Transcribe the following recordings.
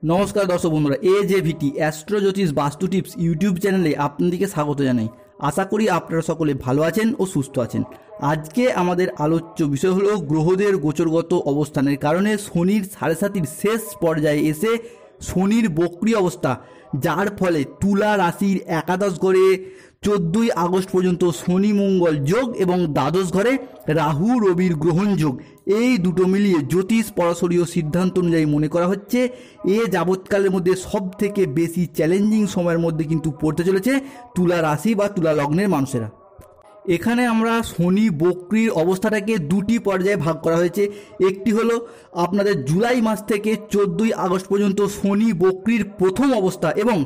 নমস্কার দর্শক বন্ধুরা, AJVT অ্যাস্ট্রো জ্যোতিষ বাস্তু টিপস ইউটিউব চ্যানেলে আপনাদেরকে স্বাগত জানাই। আশা করি আপনারা সকলে ভালো আছেন ও সুস্থ আছেন। আজকে আমাদের আলোচ্য বিষয় হলো গ্রহদের গোচরগত অবস্থানের কারণে শনির 7.5 শেষ পর্যায়ে এসে শনির বক্রী অবস্থা, যার ফলে তুলা রাশির একাদশ ঘরে 14ই আগস্ট পর্যন্ত শনি মঙ্গল যোগ এবং দ্বাদশ ঘরে রাহু রবির গ্রহণ যোগ, এই দুটো মিলিয়ে জ্যোতিষ পরাশরীয় সিদ্ধান্ত অনুযায়ী মনে করা হচ্ছে এ যাবৎকালের মধ্যে সব থেকে বেশি চ্যালেঞ্জিং সময়ের মধ্যে কিন্তু পড়তে চলেছে তুলা রাশি বা তুলা লগ্নের মানুষেরা। এখানে আমরা শনি বক্রীর অবস্থাটাকে দুটি পর্যায়ে ভাগ করা হয়েছে। একটি হলো আপনাদের জুলাই মাস থেকে 14ই আগস্ট পর্যন্ত শনি বক্রীর প্রথম অবস্থা এবং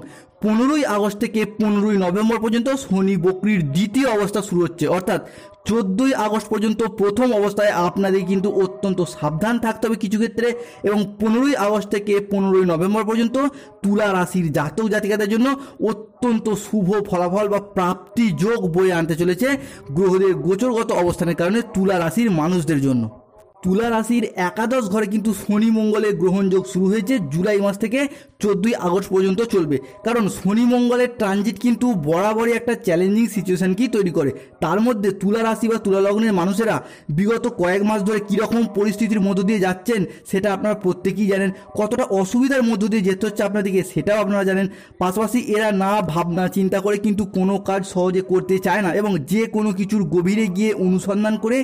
15ই আগস্ট থেকে 15ই নভেম্বর পর্যন্ত শনি বক্রীর দ্বিতীয় অবস্থা শুরু হচ্ছে। অর্থাৎ 14ই আগস্ট পর্যন্ত প্রথম অবস্থায় আপনাদের কিন্তু অত্যন্ত সাবধান থাকতে হবে কিছু ক্ষেত্রে, এবং 15ই আগস্ট থেকে 15ই নভেম্বর পর্যন্ত তুলা রাশির জাতক জাতিকাদের জন্য অত্যন্ত শুভ ফলাফল বা প্রাপ্তি যোগ বয়ে আনতে চলেছে গ্রহদের গোচরগত অবস্থানের কারণে তুলা রাশির মানুষদের জন্য। তুলা রাশির একাদশ ঘরে কিন্তু শনি মঙ্গলের গ্রহণ যোগ শুরু হয়েছে জুলাই মাস থেকে 14ই আগস্ট পর্যন্ত চলবে। কারণ শনি মঙ্গলের ট্রানজিট কিন্তু বরাবরই একটা চ্যালেঞ্জিং সিচুয়েশনকেই তৈরি করে। তার মধ্যে তুলা রাশি বা তুলা লগ্নের মানুষেরা বিগত কয়েক মাস ধরে কীরকম পরিস্থিতির মধ্য দিয়ে যাচ্ছেন সেটা আপনারা প্রত্যেকেই জানেন। কতটা অসুবিধার মধ্য দিয়ে যেতে হচ্ছে আপনাদেরকে সেটাও আপনারা জানেন। পাশাপাশি এরা না ভাবনা চিন্তা করে কিন্তু কোনো কাজ সহজে করতে চায় না এবং যে কোনো কিছুর গভীরে গিয়ে অনুসন্ধান করে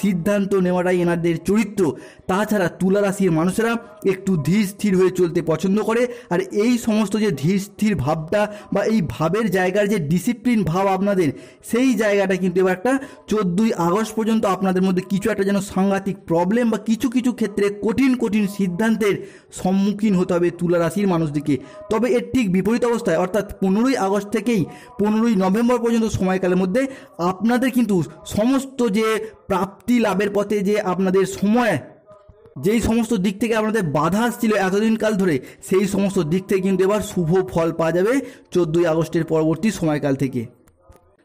সিদ্ধান্ত নেওয়াটাই এনাদের চরিত্র। তাছাড়া তুলা রাশির মানুষেরা একটু ধীর স্থির হয়ে চলতে পছন্দ করে, আর এই সমস্ত যে ধীর স্থির ভাবটা বা এই ভাবের জায়গার যে ডিসিপ্লিন ভাব আপনাদের, সেই জায়গাটা কিন্তু এবার একটা 14ই আগস্ট পর্যন্ত আপনাদের মধ্যে কিছু একটা যেন সাংঘাতিক প্রবলেম বা কিছু কিছু ক্ষেত্রে কঠিন কঠিন সিদ্ধান্তের সম্মুখীন হতে হবে তুলা রাশির মানুষদিকে। তবে এর ঠিক বিপরীত অবস্থায় অর্থাৎ 15ই আগস্ট থেকেই 15ই নভেম্বর পর্যন্ত সময়কালের মধ্যে আপনাদের কিন্তু সমস্ত যে প্রাপ্তি লাভের পথে যে আপনাদের সময়, যেই সমস্ত দিক থেকে আপনাদের বাধা আসছিল এতদিন কাল ধরে, সেই সমস্ত দিক থেকে কিন্তু এবার শুভ ফল পাওয়া যাবে 14ই আগস্টের পরবর্তী সময়কাল থেকে।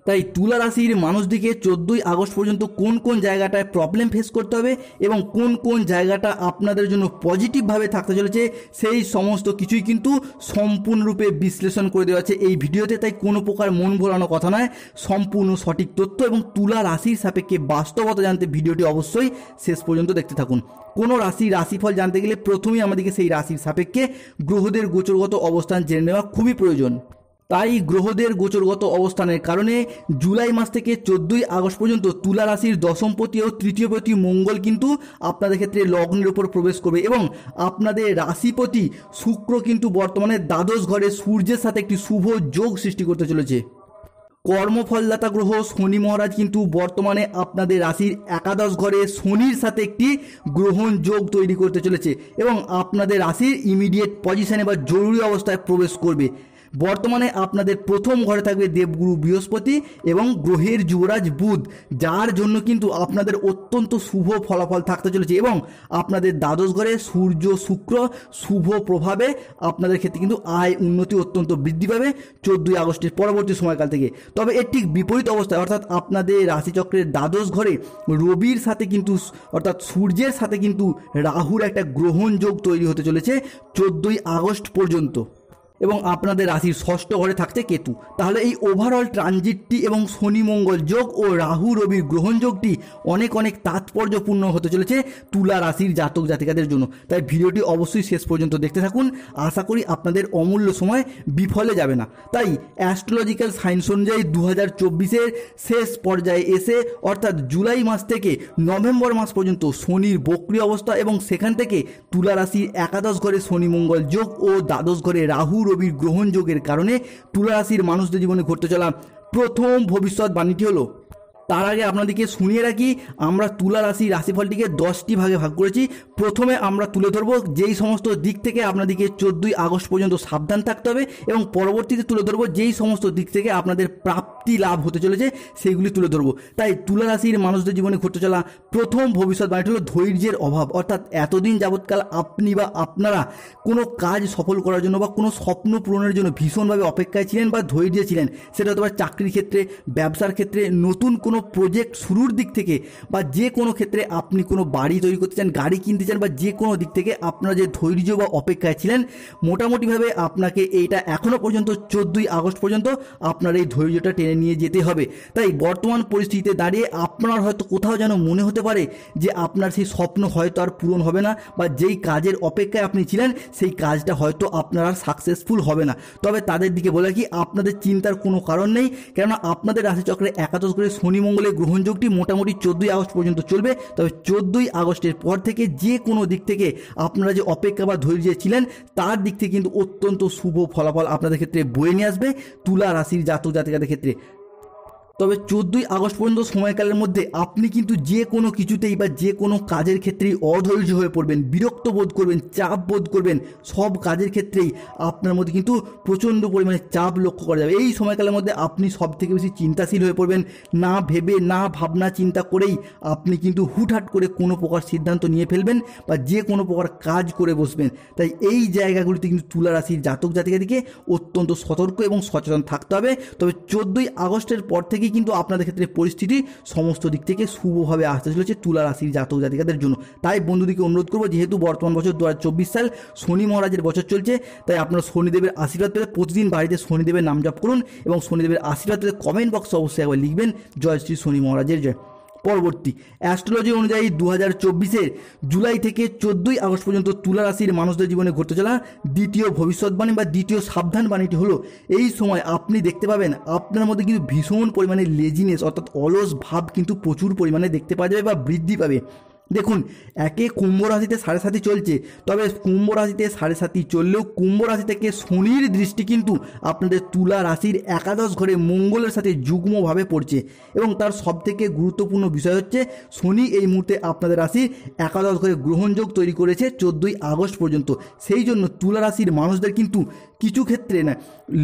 তাই তুলা রাশির মানুষদিকে 14ই আগস্ট পর্যন্ত কোন কোন জায়গাটায় প্রবলেম ফেস করতে হবে এবং কোন কোন জায়গাটা আপনাদের জন্য পজিটিভভাবে থাকতে চলেছে, সেই সমস্ত কিছুই কিন্তু সম্পূর্ণরূপে বিশ্লেষণ করে দেওয়া আছে এই ভিডিওতে। তাই কোনো প্রকার মন ভোলানো কথা নয়, সম্পূর্ণ সঠিক তথ্য এবং তুলা রাশির সাপেক্ষে বাস্তবতা জানতে ভিডিওটি অবশ্যই শেষ পর্যন্ত দেখতে থাকুন। কোনো রাশিফল জানতে গেলে প্রথমেই আমাদেরকে সেই রাশির সাপেক্ষে গ্রহদের গোচরগত অবস্থান জেনে নেওয়া খুবই প্রয়োজন। তাই গ্রহদের গোচরগত অবস্থানের কারণে জুলাই মাস থেকে 14ই আগস্ট পর্যন্ত তুলা রাশির দশমপতি ও তৃতীয়পতি মঙ্গল কিন্তু আপনাদের ক্ষেত্রে লগ্নের উপর প্রবেশ করবে এবং আপনাদের রাশিপতি শুক্র কিন্তু বর্তমানে দ্বাদশ ঘরে সূর্যের সাথে একটি শুভ যোগ সৃষ্টি করতে চলেছে। কর্মফলদাতা গ্রহ শনি মহারাজ কিন্তু বর্তমানে আপনাদের রাশির একাদশ ঘরে শনির সাথে একটি গ্রহণ যোগ তৈরি করতে চলেছে এবং আপনাদের রাশির ইমিডিয়েট পজিশনে বা জরুরি অবস্থায় প্রবেশ করবে। বর্তমানে আপনাদের প্রথম ঘরে থাকবে দেবগুরু বৃহস্পতি এবং গ্রহের যুবরাজ বুধ, যার জন্য কিন্তু আপনাদের অত্যন্ত শুভ ফলাফল থাকতে চলেছে এবং আপনাদের দ্বাদশ ঘরে সূর্য শুক্র শুভ প্রভাবে আপনাদের ক্ষেত্রে কিন্তু আয় উন্নতি অত্যন্ত বৃদ্ধি পাবে 14ই আগস্টের পরবর্তী সময়কাল থেকে। তবে এর ঠিক বিপরীত অবস্থায় অর্থাৎ আপনাদের রাশিচক্রের দ্বাদশ ঘরে রবির সাথে কিন্তু অর্থাৎ সূর্যের সাথে কিন্তু রাহুর একটা গ্রহণ যোগ তৈরি হতে চলেছে 14ই আগস্ট পর্যন্ত এবং আপনাদের রাশির ষষ্ঠ ঘরে থাকছে কেতু। তাহলে এই ওভারঅল ট্রানজিটটি এবং শনি মঙ্গল যোগ ও রাহু রবির গ্রহণ যোগটি অনেক অনেক তাৎপর্যপূর্ণ হতে চলেছে তুলা রাশির জাতক জাতিকাদের জন্য। তাই ভিডিওটি অবশ্যই শেষ পর্যন্ত দেখতে থাকুন, আশা করি আপনাদের অমূল্য সময় বিফলে যাবে না। তাই অ্যাস্ট্রোলজিক্যাল সায়েন্স অনুযায়ী 2024-এর শেষ পর্যায়ে এসে অর্থাৎ জুলাই মাস থেকে নভেম্বর মাস পর্যন্ত শনির বক্রী অবস্থা এবং সেখান থেকে তুলা রাশির একাদশ ঘরে শনি মঙ্গল যোগ ও দ্বাদশ ঘরে রাহু রবির গ্রহণ যোগের কারণে তুলা রাশির মানুষদের জীবনে ঘটতে চলা প্রথম ভবিষ্যৎবাণীটি হলো। তার আগে আপনাদেরকে শুনিয়ে রাখি, আমরা তুলা রাশির রাশিফলটিকে 10টি ভাগে ভাগ করেছি। প্রথমে আমরা তুলে ধরবো যেই সমস্ত দিক থেকে আপনাদেরকে 14ই আগস্ট পর্যন্ত সাবধান থাকতে হবে এবং পরবর্তীতে তুলে ধরবো যেই সমস্ত দিক থেকে আপনাদের প্রাপ্তি প্রাপ্তি লাভ হতে চলেছে সেইগুলি তুলে ধরবো। তাই তুলা রাশির মানুষদের জীবনে ঘটতে চলা প্রথম ভবিষ্যৎবাণীটি হলো ধৈর্যের অভাব। অর্থাৎ এতদিন যাবৎকাল আপনি বা আপনারা কোনো কাজ সফল করার জন্য বা কোনো স্বপ্ন পূরণের জন্য ভীষণভাবে অপেক্ষায় ছিলেন বা ধৈর্যে ছিলেন। সেটা হতে পারে চাকরির ক্ষেত্রে, ব্যবসার ক্ষেত্রে, নতুন কোনো প্রজেক্ট শুরুর দিক থেকে, বা যে কোনো ক্ষেত্রে আপনি কোনো বাড়ি তৈরি করতে চান, গাড়ি কিনতে চান, বা যে কোনো দিক থেকে আপনারা যে ধৈর্য বা অপেক্ষায় ছিলেন, মোটামুটিভাবে আপনাকে এইটা এখনও পর্যন্ত 14ই আগস্ট পর্যন্ত আপনার এই ধৈর্যটা টেনে নিয়ে যেতে হবে। তাই বর্তমান পরিস্থিতিতে দাঁড়িয়ে আপনার হয়তো কোথাও যেন মনে হতে পারে যে আপনার সেই স্বপ্ন হয়তো আর পূরণ হবে না, বা যেই কাজের অপেক্ষায় আপনি ছিলেন সেই কাজটা হয়তো আপনার আর সাকসেসফুল হবে না। তবে তাদের দিকে বলে কি, আপনাদের চিন্তার কোনো কারণ নেই, কেননা আপনাদের রাশিচক্রে একাদশ ঘরে শনি মঙ্গলের গ্রহণযোগটি মোটামুটি 14ই আগস্ট পর্যন্ত চলবে। তবে 14ই আগস্টের পর থেকে যে কোনো দিক থেকে আপনারা যে অপেক্ষা বা ধৈর্যে ছিলেন তার দিক থেকে কিন্তু অত্যন্ত শুভ ফলাফল আপনাদের ক্ষেত্রে বয়ে নিয়ে আসবে তুলা রাশির জাতক জাতিকাদের ক্ষেত্রে। তবে 14ই আগস্ট পর্যন্ত সময়কালের মধ্যে আপনি কিন্তু যে কোনো কিছুতেই বা যে কোনো কাজের ক্ষেত্রেই অধৈর্য হয়ে পড়বেন, বিরক্ত বোধ করবেন, চাপ বোধ করবেন। সব কাজের ক্ষেত্রেই আপনার মধ্যে কিন্তু প্রচণ্ড পরিমাণে চাপ লক্ষ্য করা যাবে। এই সময়কালের মধ্যে আপনি সব থেকে বেশি চিন্তাশীল হয়ে পড়বেন। না ভেবে, না ভাবনা চিন্তা করেই আপনি কিন্তু হুটহাট করে কোনো প্রকার সিদ্ধান্ত নিয়ে ফেলবেন বা যে কোনো প্রকার কাজ করে বসবেন। তাই এই জায়গাগুলিতে কিন্তু তুলা রাশির জাতক জাতিকাদেরকে অত্যন্ত সতর্ক এবং সচেতন থাকতে হবে। তবে 14ই আগস্টের পর থেকে কিন্তু আপনাদের ক্ষেত্রে পরিস্থিতি সমস্ত দিক থেকে শুভভাবে আসতে চলেছে তুলা রাশির জাতক জাতিকাদের জন্য। তাই বন্ধুদিকে অনুরোধ করবো, যেহেতু বর্তমান বছর 2024 সাল শনি মহারাজের বছর চলছে, তাই আপনারা শনিদেবের আশীর্বাদ পেতে প্রতিদিন বাড়িতে শনিদেবের নাম জপ করুন এবং শনিদেবের আশীর্বাদ পেতে কমেন্ট বক্সে অবশ্যই একবার লিখবেন জয় শ্রী শনি মহারাজের জয়। পরবর্তী অ্যাস্ট্রোলজি অনুযায়ী 2024-এর জুলাই থেকে 14ই আগস্ট পর্যন্ত তুলা রাশির মানুষদের জীবনে ঘটতে চলা দ্বিতীয় ভবিষ্যৎবাণী বা দ্বিতীয় সাবধান বাণীটি হলো, এই সময় আপনি দেখতে পাবেন আপনার মধ্যে কিন্তু ভীষণ পরিমাণে লেজিনেস অর্থাৎ অলস ভাব কিন্তু প্রচুর পরিমাণে দেখতে পাওয়া যাবে বা বৃদ্ধি পাবে। দেখুন, একে কুম্ভ রাশিতে 7.5 চলছে, তবে কুম্ভ রাশিতে 7.5 চললেও কুম্ভ রাশি থেকে শনির দৃষ্টি কিন্তু আপনাদের তুলা রাশির একাদশ ঘরে মঙ্গলের সাথে যুগ্মভাবে পড়ছে এবং তার সবথেকে গুরুত্বপূর্ণ বিষয় হচ্ছে শনি এই মুহূর্তে আপনাদের রাশির একাদশ ঘরে গ্রহণযোগ তৈরি করেছে 14ই আগস্ট পর্যন্ত। সেই জন্য তুলা রাশির মানুষদের কিন্তু কিছু ক্ষেত্রে না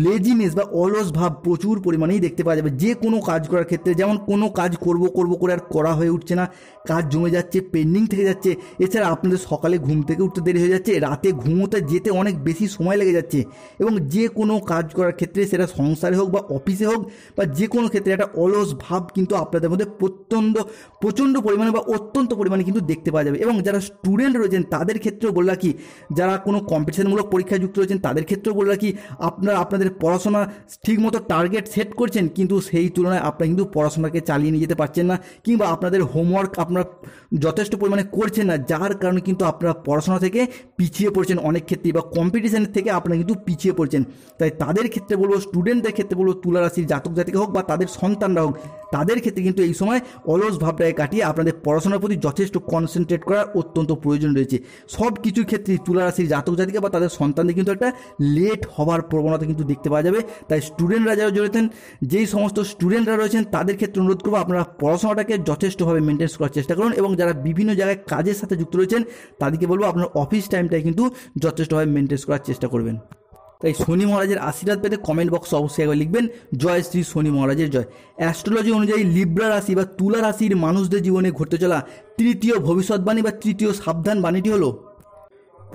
লেজিনেস বা অলস ভাব প্রচুর পরিমাণেই দেখতে পাওয়া যাবে যে কোনো কাজ করার ক্ষেত্রে। যেমন কোনো কাজ করব করে আর করা হয়ে উঠছে না, কাজ জমে যাচ্ছে, পেন্ডিং থেকে যাচ্ছে। এছাড়া আপনাদের সকালে ঘুম থেকে উঠতে দেরি হয়ে যাচ্ছে, রাতে ঘুমোতে যেতে অনেক বেশি সময় লেগে যাচ্ছে এবং যে কোনো কাজ করার ক্ষেত্রে সেটা সংসারে হোক বা অফিসে হোক বা যে কোনো ক্ষেত্রে একটা অলস ভাব কিন্তু আপনাদের মধ্যে প্রচণ্ড পরিমাণে বা অত্যন্ত পরিমাণে কিন্তু দেখতে পাওয়া যাবে। এবং যারা স্টুডেন্ট রয়েছেন তাদের ক্ষেত্রেও বলে রাখি, যারা কোনো কম্পিটিশনমূলক পরীক্ষায় যুক্ত রয়েছেন তাদের ক্ষেত্রেও বলে রাখি, আপনারা আপনাদের পড়াশোনা ঠিকমতো টার্গেট সেট করছেন কিন্তু সেই তুলনায় আপনারা কিন্তু পড়াশোনাকে চালিয়ে নিয়ে যেতে পারছেন না, কিংবা আপনাদের হোমওয়ার্ক আপনারা যথেষ্ট পরিমাণে করছেন না, যার কারণে কিন্তু আপনারা পড়াশোনা থেকে পিছিয়ে পড়ছেন অনেক ক্ষেত্রে বা কম্পিটিশনের থেকে আপনারা কিন্তু পিছিয়ে পড়ছেন। তাই তাদের ক্ষেত্রে বলবো, স্টুডেন্টদের ক্ষেত্রে বলবো, তুলা রাশির জাতক জাতিকা হোক বা তাদের সন্তানরা হোক, তাদের ক্ষেত্রে কিন্তু এই সময় অলস ভাবটাকে কাটিয়ে আপনাদের পড়াশোনার প্রতি যথেষ্ট কনসেন্ট্রেট করার অত্যন্ত প্রয়োজন রয়েছে। সব কিছুর ক্ষেত্রেই তুলা রাশির জাতক জাতিকা বা তাদের সন্তানদের কিন্তু একটা লেট হওয়ার প্রবণতা কিন্তু দেখতে পাওয়া যাবে। তাই স্টুডেন্টরা যারা জড়িয়েছেন, যেই সমস্ত স্টুডেন্টরা রয়েছেন তাদের ক্ষেত্রে অনুরোধ করবো আপনারা পড়াশোনাটাকে যথেষ্টভাবে মেনটেন করার চেষ্টা করুন এবং যারা বিভিন্ন জায়গায় কাজের সাথে যুক্ত রয়েছেন তাদেরকে বলবো আপনার অফিস টাইমটাই কিন্তু যথেষ্টভাবে মেনটেন করার চেষ্টা করবেন। তাই শনি মহারাজের আশীর্বাদ পেতে কমেন্ট বক্সে অবশ্যই একবার লিখবেন জয় শ্রী শনি মহারাজের জয়। অ্যাস্ট্রোলজি অনুযায়ী লিব্রা রাশি বা তুলা রাশির মানুষদের জীবনে ঘটতে চলা তৃতীয় ভবিষ্যৎবাণী বা তৃতীয় সাবধান বাণীটি হলো,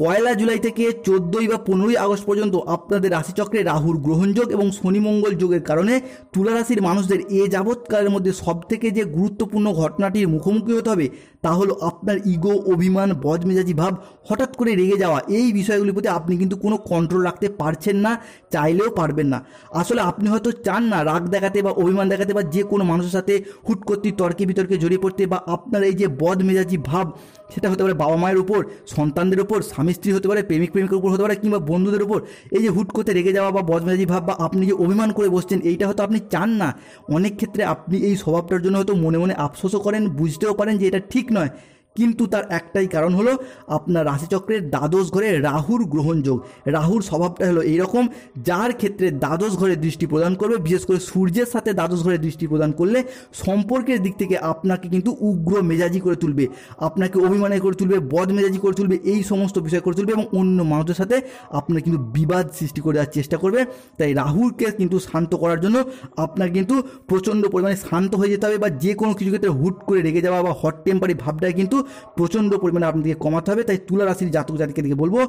1 জুলাই থেকে 14ই বা 15ই আগস্ট পর্যন্ত আপনাদের রাশিচক্রে রাহুর গ্রহণযোগ এবং শনি মঙ্গল যোগের কারণে তুলা রাশির মানুষদের এ যাবৎকালের মধ্যে সবথেকে যে গুরুত্বপূর্ণ ঘটনাটির মুখোমুখি হতে হবে তা হলো আপনার ইগো, অভিমান, বদমেজাজি ভাব, হঠাৎ করে রেগে যাওয়া। এই বিষয়গুলির প্রতি আপনি কিন্তু কোনো কন্ট্রোল রাখতে পারছেন না, চাইলেও পারবেন না। আসলে আপনি হয়তো চান না রাগ দেখাতে বা অভিমান দেখাতে বা যে কোনো মানুষের সাথে হুট করতে তর্কে বিতর্কে জড়িয়ে পড়তে, বা আপনার এই যে বদমেজাজি ভাব সেটা হতে পারে বাবা মায়ের উপর, সন্তানদের উপর, স্বামী স্ত্রী হতে পারে, প্রেমিক প্রেমিকের উপর হতে পারে, কিংবা বন্ধুদের উপর। এই যে হুট করতে রেগে যাওয়া বা বদমেজাজি ভাব বা আপনি যে অভিমান করে বসছেন, এইটা হয়তো আপনি চান না। অনেক ক্ষেত্রে আপনি এই স্বভাবটার জন্য হয়তো মনে মনে আফসোসও করেন, বুঝতেও পারেন যে এটা ঠিক নয়, কিন্তু তার একটাই কারণ হলো আপনার রাশিচক্রের দ্বাদশ ঘরে রাহুর গ্রহণযোগ। রাহুর স্বভাবটা হলো এইরকম, যার ক্ষেত্রে দ্বাদশ ঘরে দৃষ্টি প্রদান করবে, বিশেষ করে সূর্যের সাথে দ্বাদশ ঘরে দৃষ্টি প্রদান করলে সম্পর্কের দিক থেকে আপনাকে কিন্তু উগ্র মেজাজি করে তুলবে, আপনাকে অভিমানী করে তুলবে, বদ মেজাজি করে তুলবে, এই সমস্ত বিষয় করে তুলবে এবং অন্য মানুষের সাথে আপনার কিন্তু বিবাদ সৃষ্টি করে দেওয়ার চেষ্টা করবে। তাই রাহুকে কিন্তু শান্ত করার জন্য আপনার কিন্তু প্রচণ্ড পরিমাণে শান্ত হয়ে যেতে হবে, বা যে কোনো কিছু ক্ষেত্রে হুট করে রেগে যাওয়া বা হট টেম্পারি ভাবটাই কিন্তু প্রচণ্ড পরিমাণে আপনাদেরকে কমাতে হবে। তাই তুলা রাশির জাতক জাতিকাদেরকে বলবো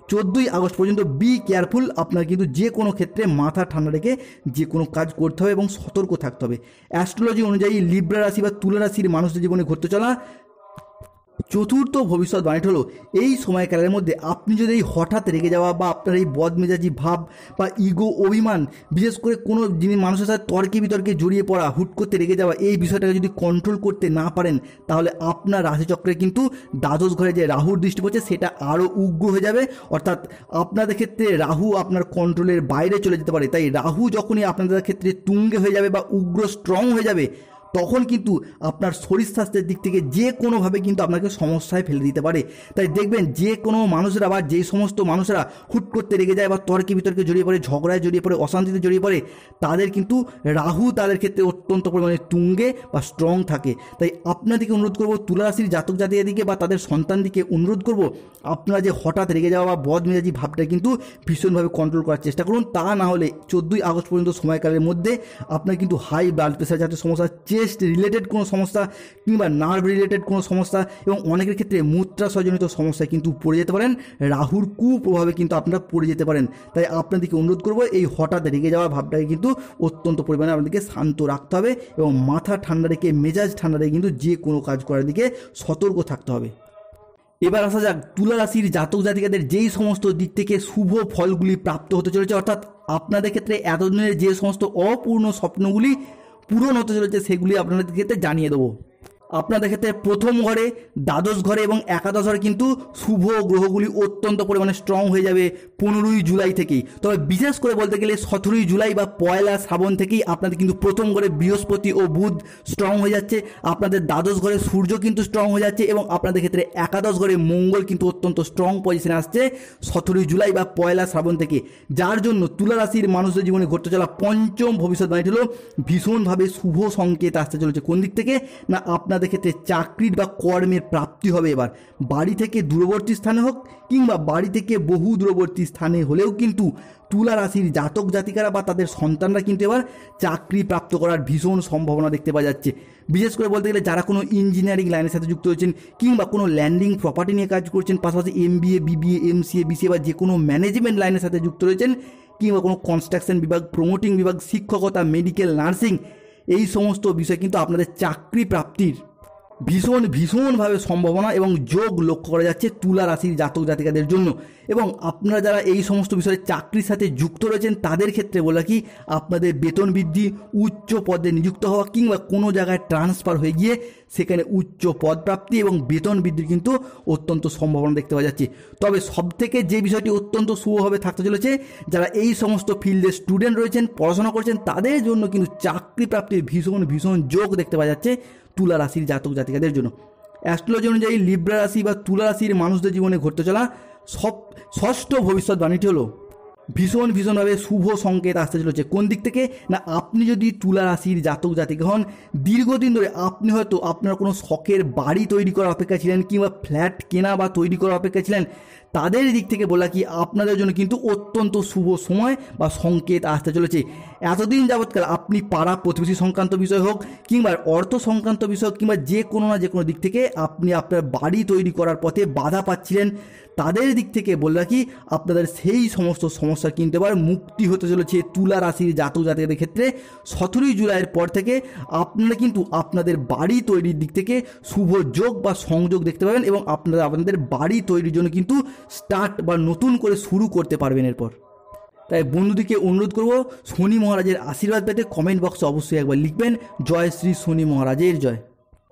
14ই আগস্ট পর্যন্ত বি কেয়ারফুল। আপনার কিন্তু যে কোনো ক্ষেত্রে মাথা ঠান্ডা রেখে যে কোনো কাজ করতে হবে এবং সতর্ক থাকতে হবে। অ্যাস্ট্রোলজি অনুযায়ী লিব্রা রাশি বা তুলা রাশির মানুষদের জীবনে ঘটতে চলা চতুর্থ ভবিষ্যৎবাণী হলো এই সময়কালের মধ্যে আপনি যদি এই হঠাৎ রেগে যাওয়া বা আপনার এই বদমেজাজি ভাব বা ইগো অভিমান, বিশেষ করে কোনো জিনিস মানুষের সাথে তর্কে বিতর্কে জড়িয়ে পড়া, হুট করতে রেগে যাওয়া, এই বিষয়টাকে যদি কন্ট্রোল করতে না পারেন তাহলে আপনার রাশিচক্রে কিন্তু দ্বাদশ ঘরে যে রাহুর দৃষ্টি পড়ছে সেটা আরও উগ্র হয়ে যাবে। অর্থাৎ আপনাদের ক্ষেত্রে রাহু আপনার কন্ট্রোলের বাইরে চলে যেতে পারে। তাই রাহু যখনই আপনাদের ক্ষেত্রে তুঙ্গে হয়ে যাবে বা উগ্র স্ট্রং হয়ে যাবে তখন কিন্তু আপনার শরীর স্বাস্থ্যের দিক থেকে যে কোনোভাবে কিন্তু আপনাকে সমস্যায় ফেলে দিতে পারে। তাই দেখবেন যে কোনো মানুষেরা বা যে সমস্ত মানুষেরা হুট করতে রেগে যায় বা তর্কে বিতর্কে জড়িয়ে পড়ে, ঝগড়ায় জড়িয়ে পড়ে, অশান্তিতে জড়িয়ে পড়ে, তাদের কিন্তু রাহু তাদের ক্ষেত্রে অত্যন্ত পরিমাণে তুঙ্গে বা স্ট্রং থাকে। তাই আপনাদেরকে অনুরোধ করব, তুলা রাশির জাতক জাতিকাদিকে বা তাদের সন্তানদিকে অনুরোধ করব, আপনারা যে হঠাৎ রেগে যাওয়া বা বদমেজাজি ভাবটা কিন্তু ভীষণভাবে কন্ট্রোল করার চেষ্টা করুন। তা না হলে 14ই আগস্ট পর্যন্ত সময়কালের মধ্যে আপনার কিন্তু হাই ব্লাড প্রেশার জাতীয় সমস্যা, চেস্ট রিলেটেড কোনো সমস্যা কিংবা নার্ভ রিলেটেড কোনো সমস্যা এবং অনেকের ক্ষেত্রে মূত্রাশয়জনিত সমস্যায় কিন্তু পড়ে যেতে পারেন। রাহুর কুপ্রভাবে কিন্তু আপনারা পড়ে যেতে পারেন। তাই আপনাদেরকে অনুরোধ করব, এই হঠাৎ রেগে যাওয়া ভাবটাকে কিন্তু অত্যন্ত পরিমাণে আপনাদেরকে শান্ত রাখতে হবে এবং মাথা ঠান্ডা রেখে, মেজাজ ঠান্ডা রেখে কিন্তু যে কোনো কাজ করার দিকে সতর্ক থাকতে হবে। এবার আসা যাক তুলা রাশির জাতক জাতিকাদের যেই সমস্ত দিক থেকে শুভ ফলগুলি প্রাপ্ত হতে চলেছে, অর্থাৎ আপনাদের ক্ষেত্রে এতদিনের যে সমস্ত অপূর্ণ স্বপ্নগুলি পূরণ হতে চলেছে সেগুলি আপনাদের ক্ষেত্রে জানিয়ে দেবো। আপনাদের ক্ষেত্রে প্রথম ঘরে, দ্বাদশ ঘরে এবং একাদশ ঘরে কিন্তু শুভ গ্রহগুলি অত্যন্ত পরিমাণে স্ট্রং হয়ে যাবে 15ই জুলাই থেকেই। তবে বিশেষ করে বলতে গেলে 17ই জুলাই বা পয়লা শ্রাবণ থেকেই আপনাদের কিন্তু প্রথম ঘরে বৃহস্পতি ও বুধ স্ট্রং হয়ে যাচ্ছে, আপনাদের দ্বাদশ ঘরে সূর্য কিন্তু স্ট্রং হয়ে যাচ্ছে এবং আপনাদের ক্ষেত্রে একাদশ ঘরে মঙ্গল কিন্তু অত্যন্ত স্ট্রং পজিশনে আসছে 17ই জুলাই বা পয়লা শ্রাবণ থেকে। যার জন্য তুলা রাশির মানুষদের জীবনে ঘটতে চলা পঞ্চম ভবিষ্যৎবাণী হলো ভীষণভাবে শুভ সংকেত আসতে চলেছে। কোন দিক থেকে না, আপনাদের ক্ষেত্রে চাকরির বা কর্মের প্রাপ্তি হবে। এবার বাড়ি থেকে দূরবর্তী স্থানে হোক কিংবা বাড়ি থেকে বহু দূরবর্তী স্থানে হলেও কিন্তু তুলা রাশির জাতক জাতিকারা বা তাদের সন্তানরা কিন্তু এবার চাকরি প্রাপ্ত করার ভীষণ সম্ভাবনা দেখতে পাওয়া যাচ্ছে। বিশেষ করে বলতে গেলে যারা কোনো ইঞ্জিনিয়ারিং লাইনের সাথে যুক্ত হয়েছেন কিংবা কোনো ল্যান্ডিং প্রপার্টি নিয়ে কাজ করছেন, পাশাপাশি MBA, BBA, MCA, BCA বা যে কোনো ম্যানেজমেন্ট লাইনের সাথে যুক্ত রয়েছেন কিংবা কোনো কনস্ট্রাকশন বিভাগ, প্রমোটিং বিভাগ, শিক্ষকতা, মেডিকেল, নার্সিং, এই সমস্ত বিষয় কিন্তু আপনাদের চাকরি প্রাপ্তির ভীষণভাবে সম্ভাবনা এবং যোগ লক্ষ্য করা যাচ্ছে তুলা রাশির জাতক জাতিকাদের জন্য। এবং আপনারা যারা এই সমস্ত বিষয়ে চাকরির সাথে যুক্ত রয়েছেন তাদের ক্ষেত্রে বলা কি, আপনাদের বেতন বৃদ্ধি, উচ্চ পদে নিযুক্ত হওয়া কিংবা কোনো জায়গায় ট্রান্সফার হয়ে গিয়ে সেখানে উচ্চ পদ প্রাপ্তি এবং বেতন বৃদ্ধির কিন্তু অত্যন্ত সম্ভাবনা দেখতে পাওয়া যাচ্ছে। তবে সবথেকে যে বিষয়টি অত্যন্ত শুভভাবে থাকতে চলেছে, যারা এই সমস্ত ফিল্ডে স্টুডেন্ট রয়েছেন, পড়াশোনা করছেন, তাদের জন্য কিন্তু চাকরি প্রাপ্তির ভীষণ যোগ দেখতে পাওয়া যাচ্ছে তুলা রাশির জাতক জাতিকাদের জন্য। অ্যাস্ট্রোলজি অনুযায়ী লিব্রা রাশি বা তুলা রাশির মানুষদের জীবনে ঘটতে চলা ষষ্ঠ ভবিষ্যৎবাণীটি হলো ভীষণভাবে শুভ সংকেত আসতে চলেছে। কোন দিক থেকে না, আপনি যদি তুলা রাশির জাতক জাতিকা হন, দীর্ঘদিন ধরে আপনি হয়তো আপনার কোনো শখের বাড়ি তৈরি করার অপেক্ষা ছিলেন কিংবা ফ্ল্যাট কেনা বা তৈরি করার অপেক্ষা ছিলেন, তাদের দিক থেকে বলা কি আপনাদের জন্য কিন্তু অত্যন্ত শুভ সময় বা সংকেত আসতে চলেছে। এতদিন যাবৎকাল আপনি পাড়া প্রতিবেশী সংক্রান্ত বিষয় হোক কিংবা অর্থ সংক্রান্ত বিষয় কিংবা যে কোনো দিক থেকে আপনি আপনার বাড়ি তৈরি করার পথে বাধা পাচ্ছিলেন, তাদের দিক থেকে বলে রাখি আপনাদের সেই সমস্ত সমস্যা কিন্তু এবার মুক্তি হতে চলেছে তুলা রাশির জাতক জাতিকাদের ক্ষেত্রে। 17ই জুলাইয়ের পর থেকে আপনারা কিন্তু আপনাদের বাড়ি তৈরির দিক থেকে শুভ যোগ বা সংযোগ দেখতে পাবেন এবং আপনারা আপনাদের বাড়ি তৈরির জন্য কিন্তু স্টার্ট বা নতুন করে শুরু করতে পারবেন এরপর। তাই বন্ধুদিকে অনুরোধ করব, শনি মহারাজের আশীর্বাদ পেতে কমেন্ট বক্সে অবশ্যই একবার লিখবেন জয় শ্রী শনি মহারাজের জয়।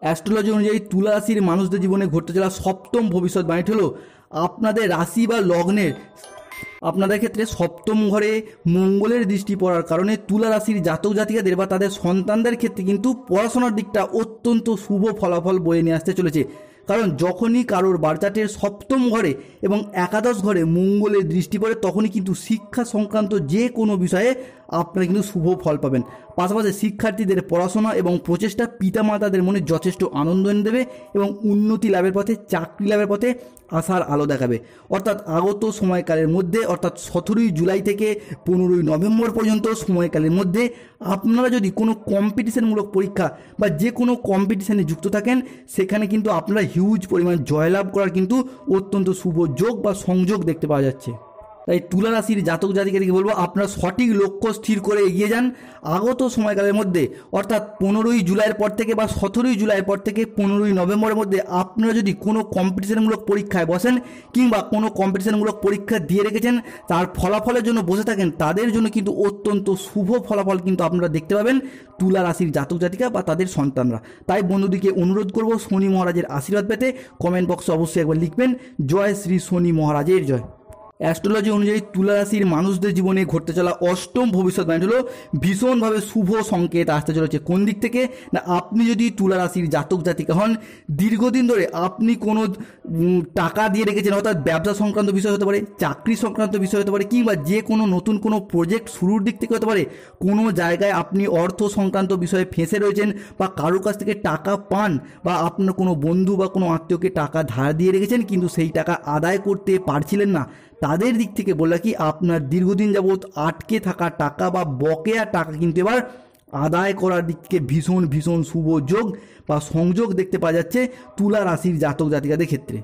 অ্যাস্ট্রোলজি অনুযায়ী তুলা রাশির মানুষদের জীবনে ঘটতে চলা সপ্তম ভবিষ্যৎবাণীটি হলো আপনাদের রাশি বা লগ্নের আপনাদের ক্ষেত্রে সপ্তম ঘরে মঙ্গলের দৃষ্টি পড়ার কারণে তুলা রাশির জাতক জাতিকাদের বা তাদের সন্তানদের ক্ষেত্রে কিন্তু পড়াশোনার দিকটা অত্যন্ত শুভ ফলাফল বয়ে নিয়ে আসতে চলেছে। কারণ যখনই কারোর বারচার্টের সপ্তম ঘরে এবং একাদশ ঘরে মঙ্গলের দৃষ্টি পড়ে তখনই কিন্তু শিক্ষা সংক্রান্ত যে কোনো বিষয়ে আপনারা কিন্তু শুভ ফল পাবেন। পাশাপাশি শিক্ষার্থীদের পড়াশোনা এবং প্রচেষ্টা পিতামাতাদের মনে যথেষ্ট আনন্দ এনে দেবে এবং উন্নতি লাভের পথে, চাকরি লাভের পথে আশার আলো দেখাবে। অর্থাৎ আগত সময়কালের মধ্যে, অর্থাৎ 17ই জুলাই থেকে 15ই নভেম্বর পর্যন্ত সময়কালের মধ্যে আপনারা যদি কোনো কম্পিটিশনমূলক পরীক্ষা বা যে কোনো কম্পিটিশানে যুক্ত থাকেন, সেখানে কিন্তু আপনারা হিউজ পরিমাণ জয়লাভ করার কিন্তু অত্যন্ত শুভ যোগ বা সংযোগ দেখতে পাওয়া যাচ্ছে। তাই তুলা রাশির জাতক জাতিকাদেরকে বলবো, আপনারা সঠিক লক্ষ্য স্থির করে এগিয়ে যান। আগত সময়কালের মধ্যে অর্থাৎ 15ই জুলাইয়ের পর থেকে বা 17ই জুলাইয়ের পর থেকে 15ই নভেম্বরের মধ্যে আপনারা যদি কোনো কম্পিটিশনমূলক পরীক্ষায় বসেন কিংবা কোনো কম্পিটিশনমূলক পরীক্ষা দিয়ে রেখেছেন, তার ফলাফলের জন্য বসে থাকেন, তাদের জন্য কিন্তু অত্যন্ত শুভ ফলাফল কিন্তু আপনারা দেখতে পাবেন তুলা রাশির জাতক জাতিকা বা তাদের সন্তানরা। তাই বন্ধুদিকে অনুরোধ করব, শনি মহারাজের আশীর্বাদ পেতে কমেন্ট বক্সে অবশ্যই একবার লিখবেন জয় শ্রী শনি মহারাজের জয়। অ্যাস্ট্রোলজি অনুযায়ী তুলা রাশির মানুষদের জীবনে ঘটতে চলা অষ্টম ভবিষ্যৎবাণী হলো ভীষণভাবে শুভ সংকেত আসতে চলেছে। কোন দিক থেকে না, আপনি যদি তুলা রাশির জাতক জাতিকা হন, দীর্ঘদিন ধরে আপনি কোনো টাকা দিয়ে রেখেছেন, অর্থাৎ ব্যবসা সংক্রান্ত বিষয় হতে পারে, চাকরি সংক্রান্ত বিষয় হতে পারে, কিংবা যে কোনো নতুন কোনো প্রজেক্ট শুরুর দিক থেকে হতে পারে, কোনো জায়গায় আপনি অর্থ সংক্রান্ত বিষয়ে ফেঁসে রয়েছেন বা কারোর কাছ থেকে টাকা পান বা আপনার কোনো বন্ধু বা কোনো আত্মীয়কে টাকা ধার দিয়ে রেখেছেন কিন্তু সেই টাকা আদায় করতে পারছিলেন না, তাদের দিক থেকে বললাম কি আপনার দীর্ঘদিন যাবৎ আটকে থাকা টাকা বা বকেয়া টাকা কিন্তু এবার আদায় করার দিক থেকে ভীষণ ভীষণ শুভ যোগ বা সংযোগ দেখতে পাওয়া যাচ্ছে তুলা রাশির জাতক জাতিকাদের ক্ষেত্রে।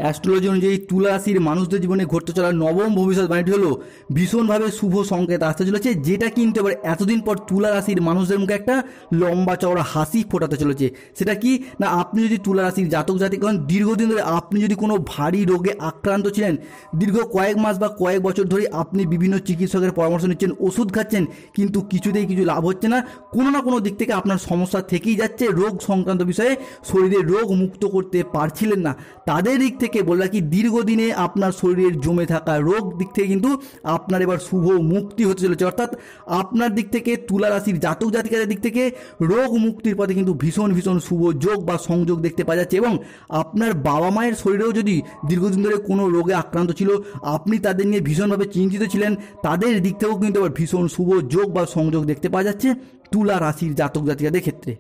অ্যাস্ট্রোলজি অনুযায়ী তুলা রাশির মানুষদের জীবনে ঘটতে চলা নবম ভবিষ্যৎবাণীটি হলো ভীষণভাবে শুভ সংকেত আসতে চলেছে, যেটা কিন্তু এবার এতদিন পর তুলা রাশির মানুষদের মুখে একটা লম্বা চওড়া হাসি ফোটাতে চলেছে। সেটা কি না, আপনি যদি তুলা রাশির জাতক জাতিকা হন, দীর্ঘদিন ধরে আপনি যদি কোনো ভারী রোগে আক্রান্ত ছিলেন, দীর্ঘ কয়েক মাস বা কয়েক বছর ধরে আপনি বিভিন্ন চিকিৎসকের পরামর্শ নিচ্ছেন, ওষুধ খাচ্ছেন, কিন্তু কিছুতেই কিছু লাভ হচ্ছে না, কোনো না কোনো দিক থেকে আপনার সমস্যা থেকেই যাচ্ছে, রোগ সংক্রান্ত বিষয়ে শরীরে রোগ মুক্ত করতে পারছিলেন না, তাদের দিক থেকে বললাম কি দীর্ঘদিনে আপনার শরীরের জমে থাকা রোগ দিক থেকে কিন্তু আপনার এবার শুভ মুক্তি হতে চলেছে। অর্থাৎ আপনার দিক থেকে তুলা রাশির জাতক জাতিকাদের দিক থেকে রোগ মুক্তির পথে কিন্তু ভীষণ ভীষণ শুভ যোগ বা সংযোগ দেখতে পাওয়া যাচ্ছে। এবং আপনার বাবা মায়ের শরীরেও যদি দীর্ঘদিন ধরে কোনো রোগে আক্রান্ত ছিল, আপনি তাদের নিয়ে ভীষণভাবে চিন্তিত ছিলেন, তাদের দিক থেকেও কিন্তু এবার ভীষণ শুভ যোগ বা সংযোগ দেখতে পাওয়া যাচ্ছে তুলা রাশির জাতক জাতিকাদের ক্ষেত্রে।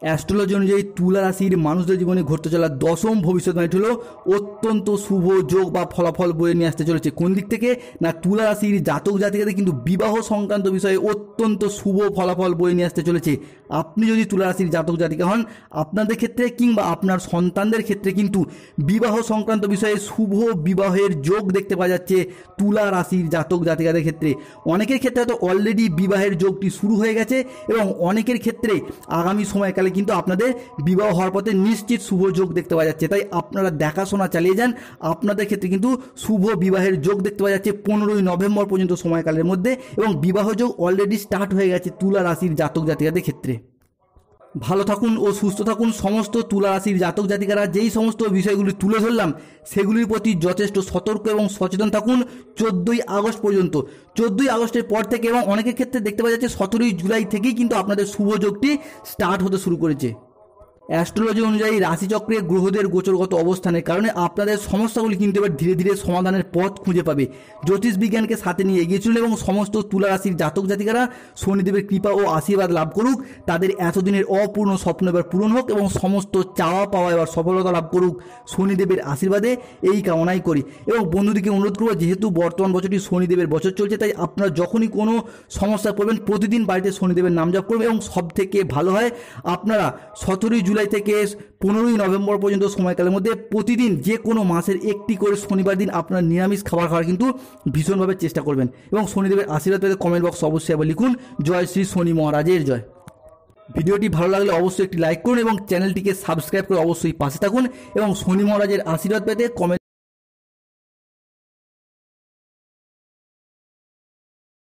অ্যাস্ট্রোলজি অনুযায়ী তুলা রাশির মানুষদের জীবনে ঘটতে চলা দশম ভবিষ্যৎবাণীটি হলো অত্যন্ত শুভ যোগ বা ফলাফল বয়ে নিয়ে আসতে চলেছে। কোন দিক থেকে না, তুলা রাশির জাতক জাতিকাদের কিন্তু বিবাহ সংক্রান্ত বিষয়ে অত্যন্ত শুভ ফলাফল বয়ে নিয়ে আসতে চলেছে। আপনি যদি তুলা রাশির জাতক জাতিকা হন, আপনাদের ক্ষেত্রে কিংবা আপনার সন্তানদের ক্ষেত্রে কিন্তু বিবাহ সংক্রান্ত বিষয়ে শুভ বিবাহের যোগ দেখতে পাওয়া যাচ্ছে তুলা রাশির জাতক জাতিকাদের ক্ষেত্রে। অনেকের ক্ষেত্রে হয়তো অলরেডি বিবাহের যোগটি শুরু হয়ে গেছে এবং অনেকের ক্ষেত্রে আগামী সময়কালে কিন্তু আপনাদের বিবাহ হওয়ার পথে নিশ্চিত শুভ যোগ দেখতে পাওয়া যাচ্ছে। তাই আপনারা দেখাশোনা চালিয়ে যান, আপনাদের ক্ষেত্রে কিন্তু শুভ বিবাহের যোগ দেখতে পাওয়া যাচ্ছে 15ই নভেম্বর পর্যন্ত সময়কালের মধ্যে, এবং বিবাহ যোগ অলরেডি স্টার্ট হয়ে গেছে তুলা রাশির জাতক জাতিকাদের ক্ষেত্রে। ভালো থাকুন ও সুস্থ থাকুন সমস্ত তুলা রাশির জাতক জাতিকারা। যেই সমস্ত বিষয়গুলি তুলে ধরলাম সেগুলির প্রতি যথেষ্ট সতর্ক এবং সচেতন থাকুন 14ই আগস্ট পর্যন্ত। 14ই আগস্টের পর থেকে এবং অনেকের ক্ষেত্রে দেখতে পাওয়া যাচ্ছে 17ই জুলাই থেকেই কিন্তু আপনাদের শুভ যোগটি স্টার্ট হতে শুরু করেছে। অ্যাস্ট্রোলজি অনুযায়ী রাশিচক্রে গ্রহদের গোচরগত অবস্থানের কারণে আপনাদের সমস্যাগুলি কিন্তু এবার ধীরে ধীরে সমাধানের পথ খুঁজে পাবে। জ্যোতিষ বিজ্ঞানকে সাথে নিয়ে এগিয়ে চলুন এবং সমস্ত তুলা রাশির জাতক জাতিকারা শনিদেবের কৃপা ও আশীর্বাদ লাভ করুক, তাদের এতদিনের অপূর্ণ স্বপ্ন এবার পূরণ হোক এবং সমস্ত চাওয়া পাওয়া এবার সফলতা লাভ করুক শনিদেবের আশীর্বাদে, এই কামনাই করি। এবং বন্ধুদিকে অনুরোধ করবো, যেহেতু বর্তমান বছরটি শনিদেবের বছর চলছে, তাই আপনারা যখনই কোনো সমস্যা পড়বেন প্রতিদিন বাড়িতে শনিদেবের নাম জপ করবেন। এবং সব থেকে ভালো হয় আপনারা 17ই জুলাই থেকে 15ই নভেম্বর পর্যন্ত সময়কালের মধ্যে প্রতিদিন যে কোনো মাসের একটি করে শনিবার দিন আপনার নিরামিষ খাবার খাওয়ার কিন্তু ভীষণভাবে চেষ্টা করবেন। এবং শনিদেবের আশীর্বাদ পেতে কমেন্ট বক্স অবশ্যই আবার লিখুন জয় শ্রী শনি মহারাজের জয়। ভিডিওটি ভালো লাগলে অবশ্যই একটি লাইক করুন এবং চ্যানেলটিকে সাবস্ক্রাইব করে অবশ্যই পাশে থাকুন এবং শনি মহারাজের আশীর্বাদ পেতে কমেন্ট